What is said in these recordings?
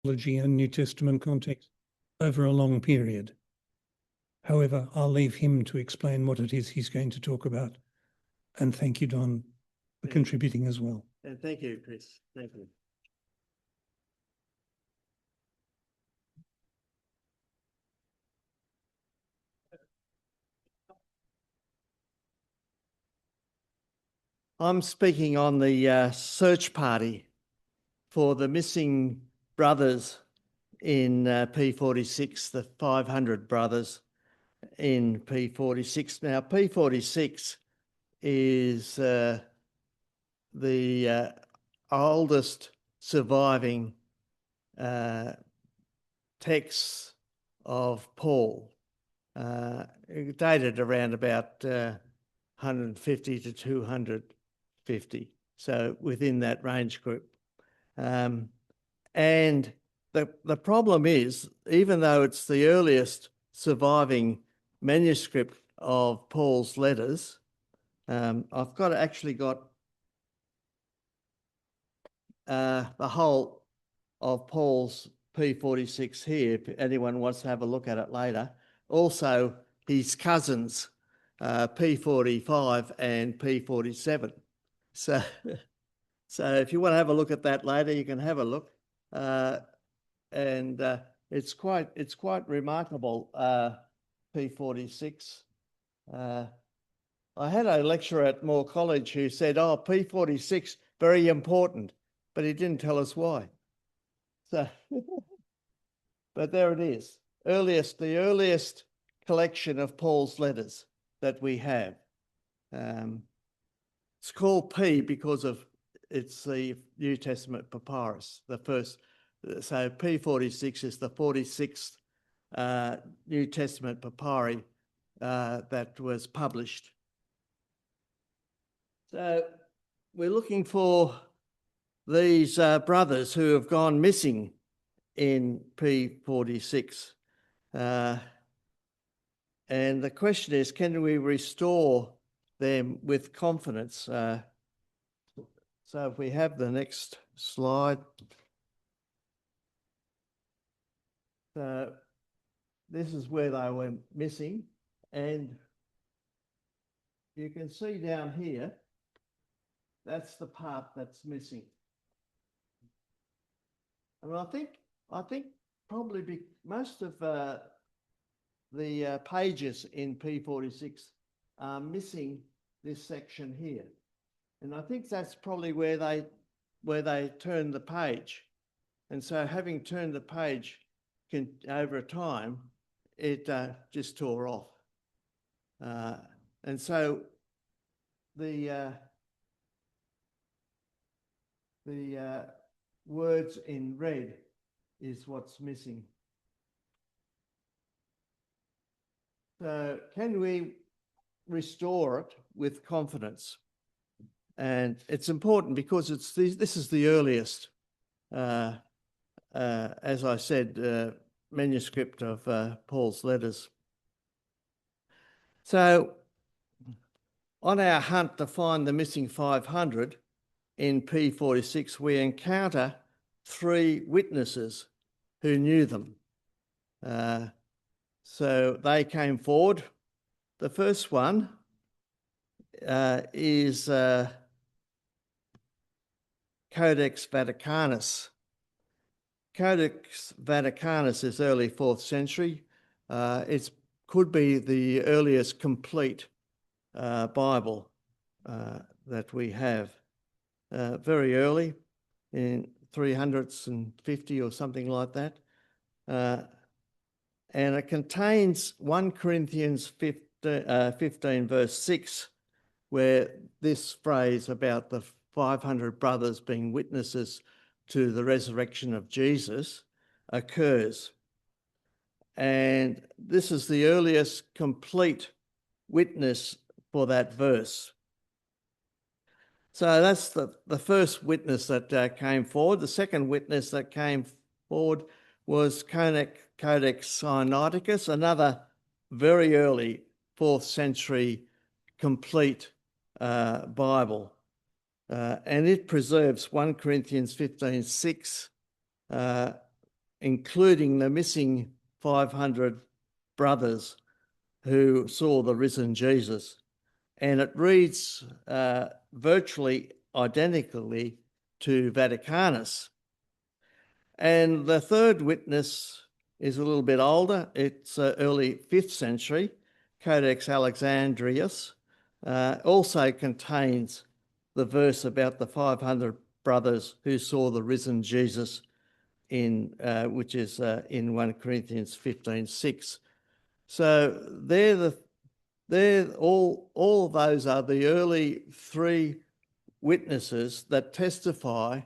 and New Testament context over a long period. However, I'll leave him to explain what it is he's going to talk about. And thank you, Don, for contributing as well. And thank you, Chris. Thank you. I'm speaking on the search party for the missing brothers in P46, the 500 brothers in P46. Now, P46 is the oldest surviving texts of Paul, dated around about 150 to 250, so within that range group. And the problem is, even though it's the earliest surviving manuscript of Paul's letters, I've actually got the whole of Paul's P46 here, if anyone wants to have a look at it later. Also, his cousins, P45 and P47. So if you want to have a look at that later, you can have a look. It's quite remarkable, P46. I had a lecturer at Moore College who said, "Oh, P46, very important," but he didn't tell us why. So, but there it is. The earliest collection of Paul's letters that we have. It's called P because it's the New Testament papyrus, the first. So P46 is the 46th New Testament papyri that was published. So we're looking for these brothers who have gone missing in P46. And the question is, can we restore them with confidence? So if we have the next slide. So this is where they were missing. And you can see down here, that's the part that's missing. I mean, I think probably most of the pages in P46 are missing this section here, and I think that's probably where they turned the page, and so having turned the page over time, it just tore off, and so the words in red is what's missing. So can we restore it with confidence? And it's important because this is the earliest, as I said, manuscript of Paul's letters. So on our hunt to find the missing 500 in P46, we encounter 3 witnesses who knew them. So they came forward. The first one is Codex Vaticanus. Codex Vaticanus is early 4th century. It could be the earliest complete Bible that we have. Very early, in 350 or something like that. And it contains 1 Corinthians 15 verse 6, where this phrase about the 500 brothers being witnesses to the resurrection of Jesus occurs. And this is the earliest complete witness for that verse. So that's the first witness that came forward. The second witness that came forward was Codex Sinaiticus, another very early 4th century complete Bible. And it preserves 1 Corinthians 15:6, including the missing 500 brothers who saw the risen Jesus. And it reads virtually identically to Vaticanus. And the third witness is a little bit older. It's early 5th century. Codex Alexandrinus also contains the verse about the 500 brothers who saw the risen Jesus, which is in 1 Corinthians 15:6. So all of those are the early three witnesses that testify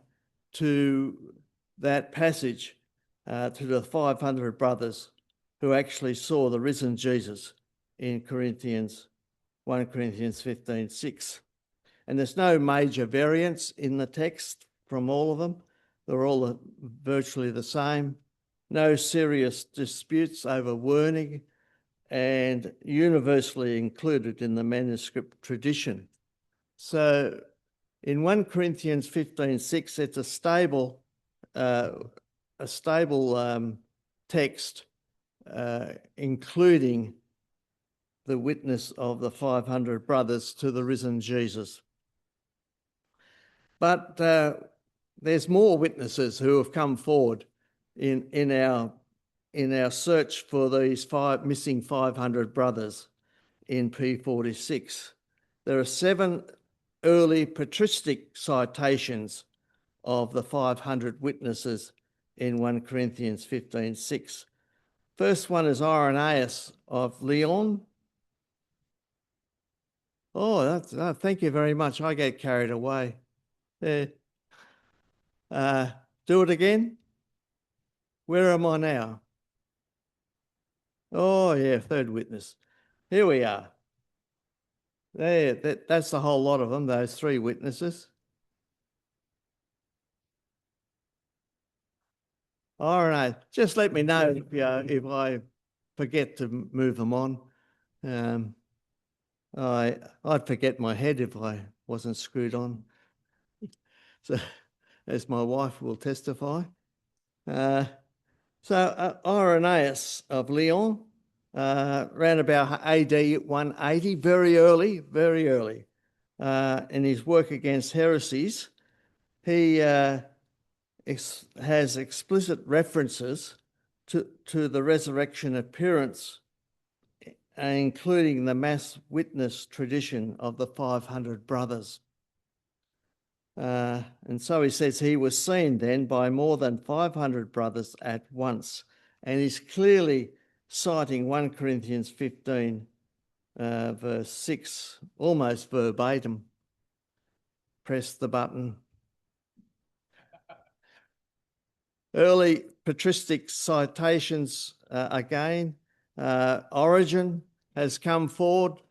to that passage, to the 500 brothers who actually saw the risen Jesus in 1 Corinthians 15:6. And there's no major variance in the text from all of them. They're all virtually the same. No serious disputes over wording, and universally included in the manuscript tradition. So in 1 Corinthians 15:6, it's a stable text, including the witness of the 500 brothers to the risen Jesus. But there's more witnesses who have come forward in our search for these missing 500 brothers in P46. There are 7 early patristic citations of the 500 witnesses in 1 Corinthians 15:6. First one is Irenaeus of Lyon. Thank you very much. I get carried away. There. Do it again. Where am I now? Oh, yeah, third witness. Here we are. There, that's the whole lot of them, those 3 witnesses. All right, just let me know if I forget to move them on. I'd forget my head if I wasn't screwed on. So, as my wife will testify. Irenaeus of Lyon, around about AD 180, very early, in his work against heresies, he has explicit references to the resurrection appearance, including the mass witness tradition of the 500 brothers. And so he says he was seen then by more than 500 brothers at once. And he's clearly citing 1 Corinthians 15, verse 6, almost verbatim. Press the button. Early patristic citations again. Origen has come forward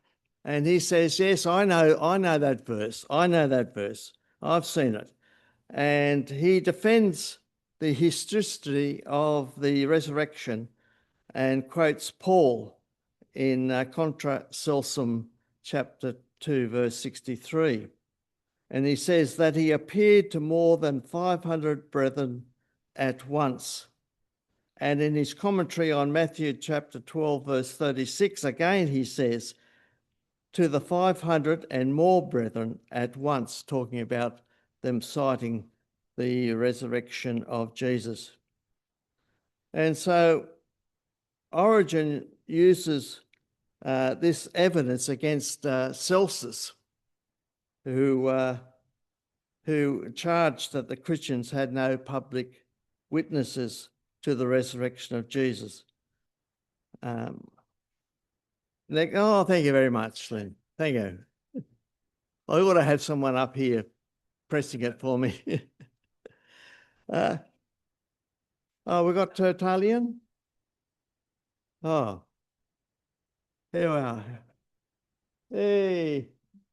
and he says, yes, I know that verse. I've seen it. And he defends the historicity of the resurrection and quotes Paul in Contra Celsum chapter 2, verse 63. And he says that he appeared to more than 500 brethren at once. And in his commentary on Matthew chapter 12, verse 36, again he says, to the 500 and more brethren at once, talking about them citing the resurrection of Jesus. And so Origen uses this evidence against Celsus, who charged that the Christians had no public witnesses to the resurrection of Jesus. Thank you very much, Lynn. Thank you. I ought to have someone up here pressing it for me. We've got Tertullian. Oh, here we are. Hey,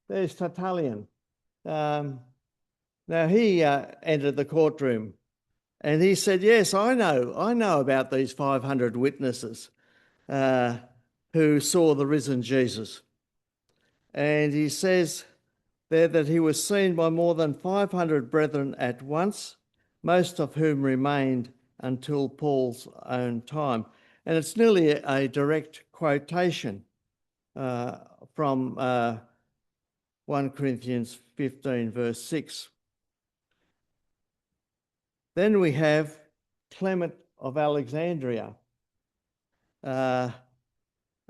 there's Tertullian. Now he entered the courtroom and he said, yes, I know about these 500 witnesses who saw the risen Jesus. And he says there that he was seen by more than 500 brethren at once, most of whom remained until Paul's own time. And it's nearly a direct quotation from 1 Corinthians 15, verse 6. Then we have Clement of Alexandria, around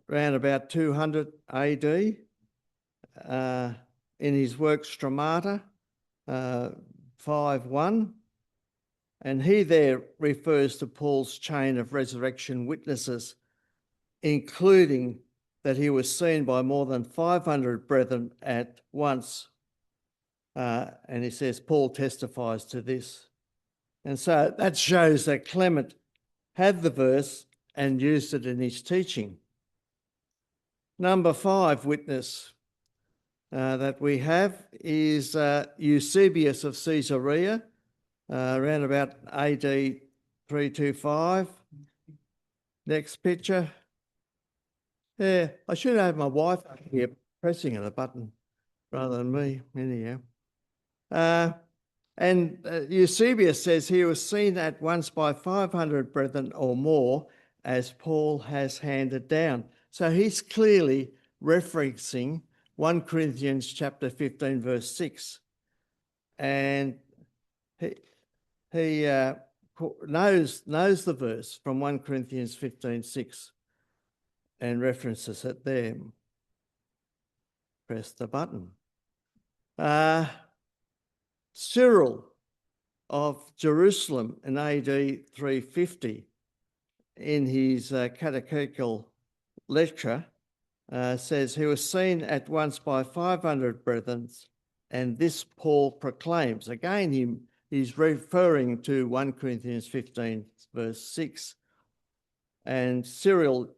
about 200 AD, in his work Stromata 5:1. And he there refers to Paul's chain of resurrection witnesses, including that he was seen by more than 500 brethren at once. And he says, Paul testifies to this. And so that shows that Clement had the verse and used it in his teaching. Number 5 witness that we have is Eusebius of Caesarea, around about AD 325. Next picture. Yeah, I should have my wife here pressing the button rather than me, anyhow. And Eusebius says he was seen at once by 500 brethren or more, as Paul has handed down. So he's clearly referencing 1 Corinthians chapter 15, verse 6. And he knows the verse from 1 Corinthians 15, 6 and references it there. Press the button. Cyril of Jerusalem in AD 350, in his catechetical lecture, says he was seen at once by 500 brethren, and this Paul proclaims. Again, he's referring to 1 Corinthians 15, verse 6, and Cyril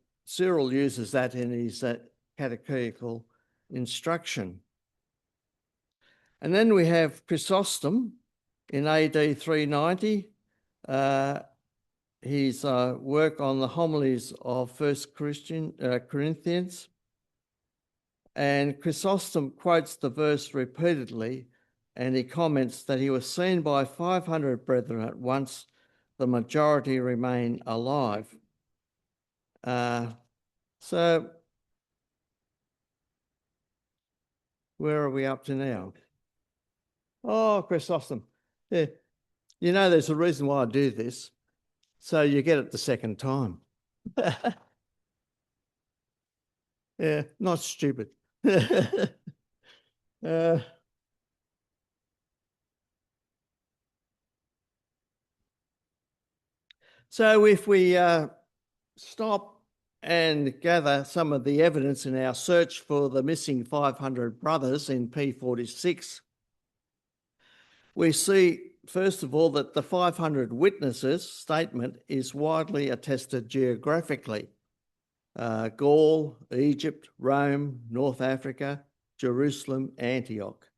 uses that in his catechetical instruction. And then we have Chrysostom in AD 390, his work on the homilies of 1 Corinthians. And Chrysostom quotes the verse repeatedly, and he comments that he was seen by 500 brethren at once, the majority remain alive. So where are we up to now? Oh, Chrysostom. Yeah. You know, there's a reason why I do this. So you get it the second time. Yeah, not stupid. So if we stop and gather some of the evidence in our search for the missing 500 brothers in P46, we see, first of all, that the 500 witnesses statement is widely attested geographically. Gaul, Egypt, Rome, North Africa, Jerusalem, Antioch.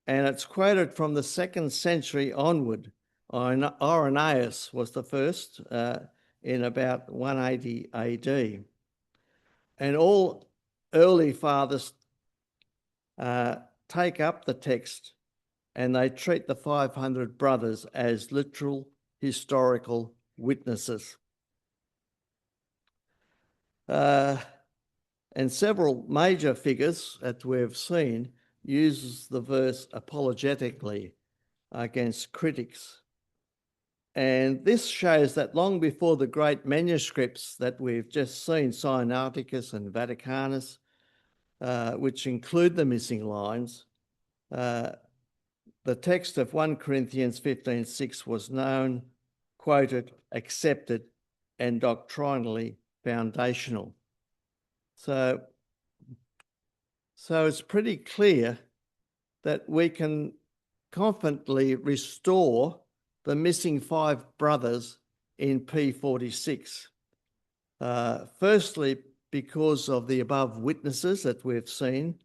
And it's quoted from the 2nd century onward. Irenaeus was the first in about 180 AD. And all early fathers take up the text and they treat the 500 brothers as literal historical witnesses. And several major figures that we've seen uses the verse apologetically against critics. And this shows that long before the great manuscripts that we've just seen, Sinaiticus and Vaticanus, which include the missing lines, the text of 1 Corinthians 15:6 was known, quoted, accepted, and doctrinally foundational. So it's pretty clear that we can confidently restore the missing 5 brothers in P46. Firstly, because of the above witnesses that we've seen,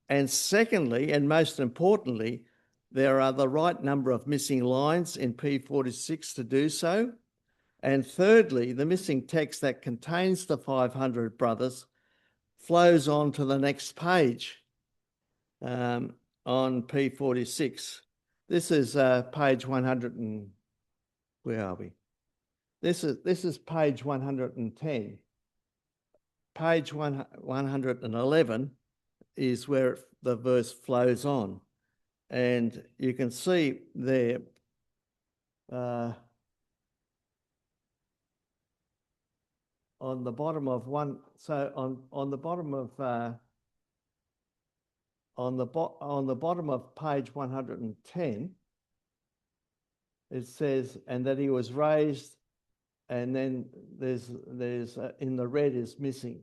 and secondly, and most importantly, there are the right number of missing lines in P46 to do so. And thirdly, the missing text that contains the 500 brothers flows on to the next page on P46. This is page 100 and where are we? this is page 110. Page 111 is where the verse flows on. And you can see there on the bottom of one, so on the bottom of on the bottom of page 110, it says, and that he was raised, and then there's in the red is missing.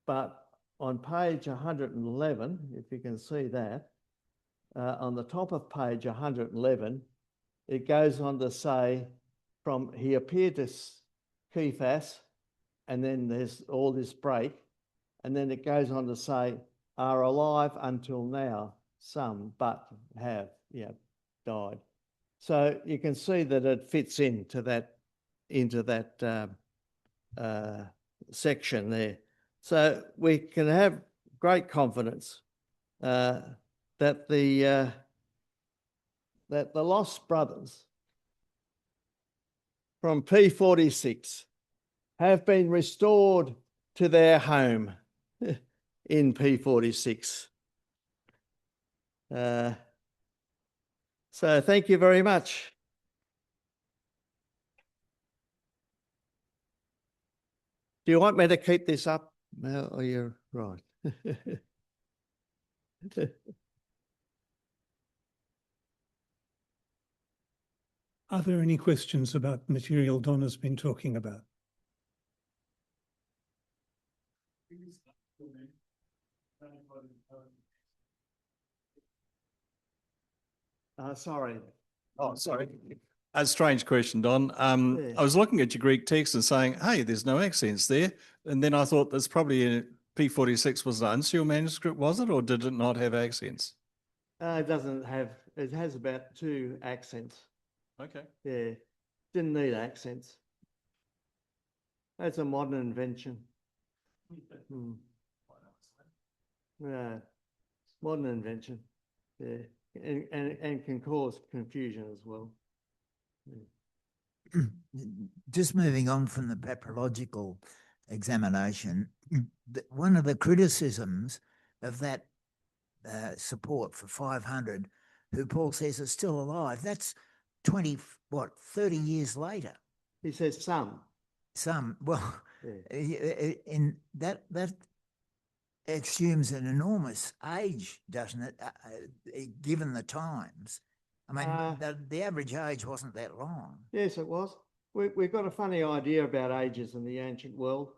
But on page 111, if you can see that, on the top of page 111, it goes on to say, from he appeared to Cephas, and then there's all this break, and then it goes on to say, are alive until now, some, but have, died. So you can see that it fits into that section there. So we can have great confidence that the lost brothers from P46 have been restored to their home in P46. So thank you very much. Do you want me to keep this up? No, oh, you're right. Are there any questions about the material Don has been talking about? Sorry. Oh, sorry. A strange question, Don. Yeah. I was looking at your Greek text and saying, hey, there's no accents there. And then I thought that's probably P46 was the uncial manuscript, was it? Or did it not have accents? It doesn't have, it has about 2 accents. Okay. Yeah, didn't need accents. That's a modern invention. Yeah, modern invention. Yeah, and can cause confusion as well. Yeah. Just moving on from the papyrological examination, one of the criticisms of that support for 500, who Paul says is still alive, that's 30 years later. He says some. Some, well, Yeah. in that assumes an enormous age, doesn't it, given the times? I mean, the average age wasn't that long. Yes, it was. We've got a funny idea about ages in the ancient world.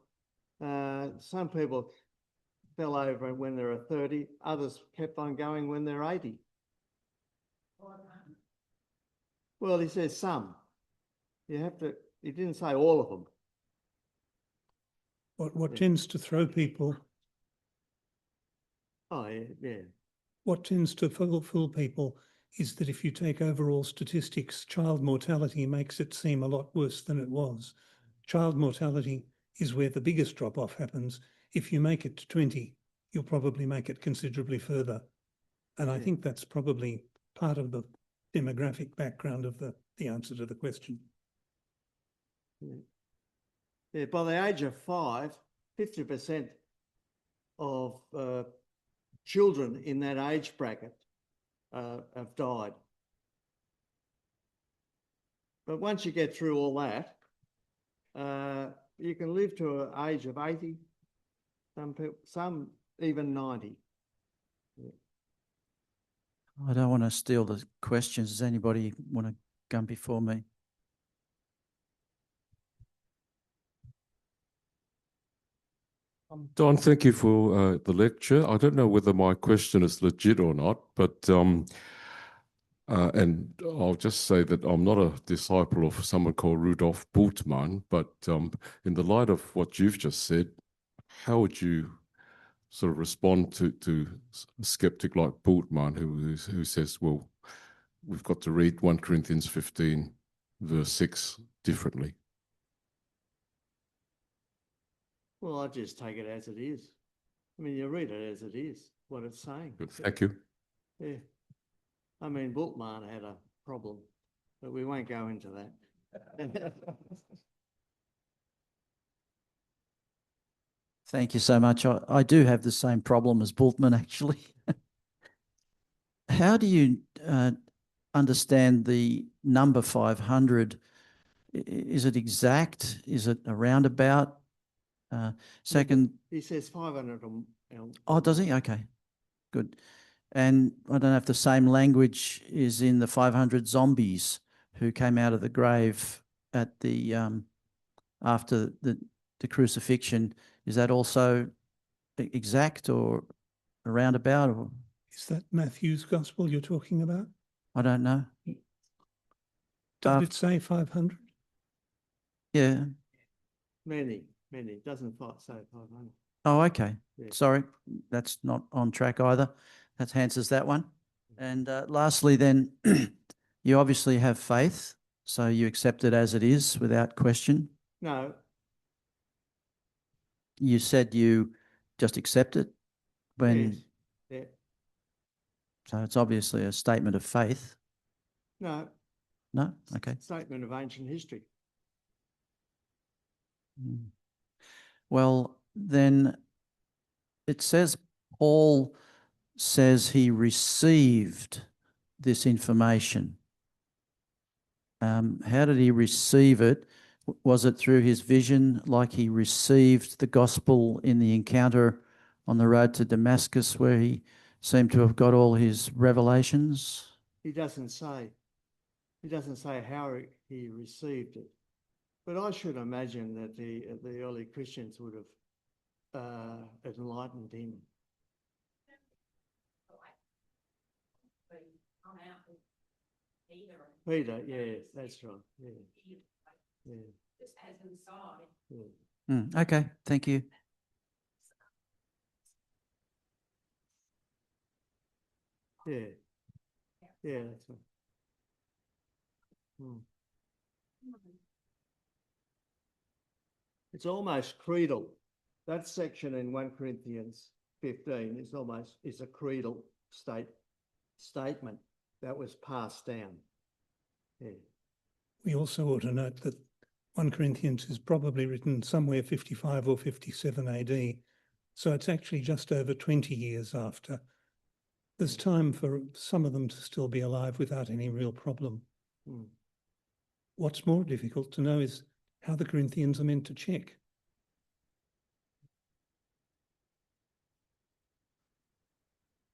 Some people fell over when they were 30, others kept on going when they're 80. Well, he says some. You have to, he didn't say all of them. What tends to throw people, Oh, yeah. what tends to fool people is that if you take overall statistics, child mortality makes it seem a lot worse than it was. Child mortality is where the biggest drop-off happens. If you make it to 20, you'll probably make it considerably further. And I think that's probably part of the demographic background of the answer to the question. Yeah, by the age of 5, 50% of children in that age bracket have died. But once you get through all that, you can live to an age of 80, some even 90. Yeah. I don't want to steal the questions. Does anybody want to come before me? Don, thank you for the lecture. I don't know whether my question is legit or not, but and I'll just say that I'm not a disciple of someone called Rudolf Bultmann, but in the light of what you've just said, how would you sort of respond to a skeptic like Bultmann who says, well, we've got to read 1 Corinthians 15, verse 6 differently? Well, I just take it as it is. I mean, you read it as it is, what it's saying. Good, thank you. Yeah. I mean, Bultmann had a problem, but we won't go into that. Thank you so much. I do have the same problem as Bultmann, actually. How do you understand the number 500? Is it exact? Is it a roundabout? Second, He says 500 oh, does he? Okay, good. And I don't know if the same language is in the 500 zombies who came out of the grave at the after the crucifixion. Is that also exact or a roundabout? Or Is that Matthew's gospel you're talking about? I don't know. Does it say 500? Yeah. Many. Doesn't say 500. Oh, okay. Yeah. Sorry, that's not on track either. That answers that one. And lastly, then, you obviously have faith, so you accept it as it is without question. No, You said you just accept it when, yes, yeah, so it's obviously a statement of faith. no, No? Okay. statement of ancient history. Mm. Well, then it says Paul says he received this information. How did he receive it? Was it through his vision, like he received the gospel in the encounter on the road to Damascus, where he seemed to have got all his revelations? He doesn't say how he received it. But I should imagine that the early Christians would have enlightened him. Peter, yes, that's right. Yeah. Yeah. Yeah. Okay, thank you. Yeah. Yeah, that's right. Hmm. It's almost creedal. That section in 1 Corinthians 15 is a creedal statement that was passed down. Yeah. We also ought to note that 1 Corinthians is probably written somewhere 55 or 57 AD. So it's actually just over 20 years after. There's time for some of them to still be alive without any real problem. Hmm. What's more difficult to know is how the Corinthians are meant to check.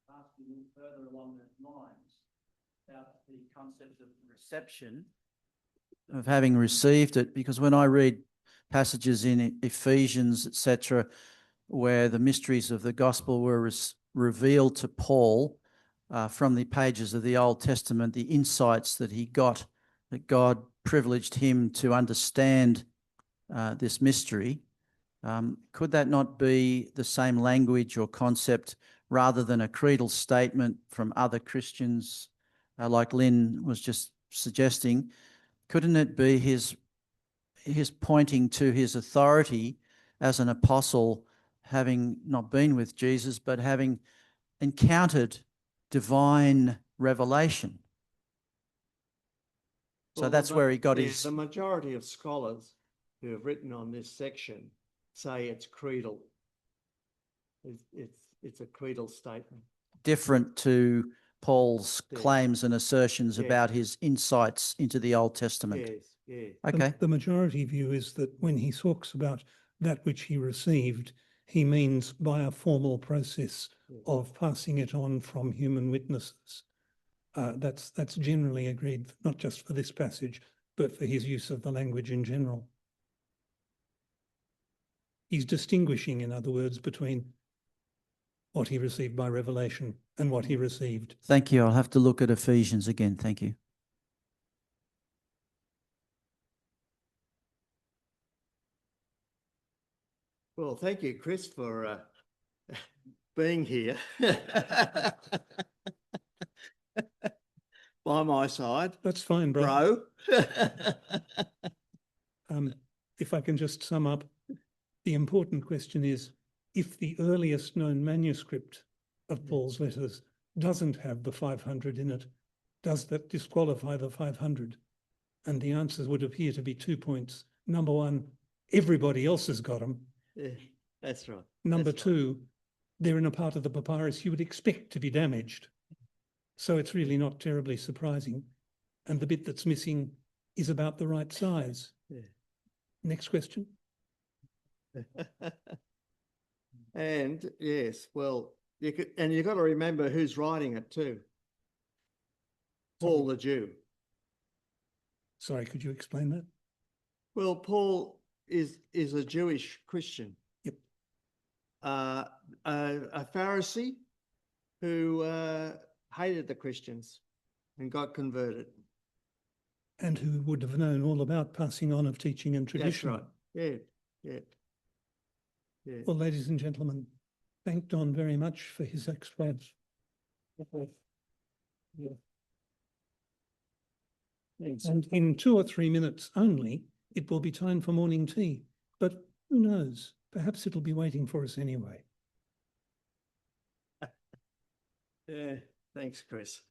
Asking further along those lines about the concept of reception, of having received it, because when I read passages in Ephesians, etc., where the mysteries of the gospel were revealed to Paul from the pages of the Old Testament, the insights that he got, that God privileged him to understand this mystery, could that not be the same language or concept rather than a creedal statement from other Christians, like Lynn was just suggesting? Couldn't it be his pointing to his authority as an apostle, having not been with Jesus, but having encountered divine revelation? So Well, that's where he got his... The majority of scholars who have written on this section say it's creedal. It's a creedal statement. different to Paul's Yes. claims and assertions Yes. about his insights into the Old Testament. Yes, yes. Okay. The majority view is that when he talks about that which he received, he means by a formal process of passing it on from human witnesses. That's generally agreed, not just for this passage, but for his use of the language in general. He's distinguishing, in other words, between what he received by revelation and what he received. Thank you. I'll have to look at Ephesians again. Thank you. Well, thank you, Chris, for being here by my side, That's fine, bro. bro. If I can just sum up, the important question is, if the earliest known manuscript of Paul's letters doesn't have the 500 in it, does that disqualify the 500? And the answers would appear to be 2 points. Number one, everybody else has got them. Yeah, that's right. Number That's right. two, they're in a part of the papyrus you would expect to be damaged. So it's really not terribly surprising. And the bit that's missing is about the right size. Yeah. Next question. And yes, well, and you've got to remember who's writing it too. Paul the Jew. Sorry, could you explain that? Well, Paul is a Jewish Christian. Yep. A Pharisee who hated the Christians and got converted. And who would have known all about passing on of teaching and That's tradition. right. Yeah, yeah. Yeah. Well, ladies and gentlemen, thank Don very much for his explanation. And in 2 or 3 minutes only, it will be time for morning tea. But who knows? Perhaps it'll be waiting for us anyway. Yeah. Thanks, Chris.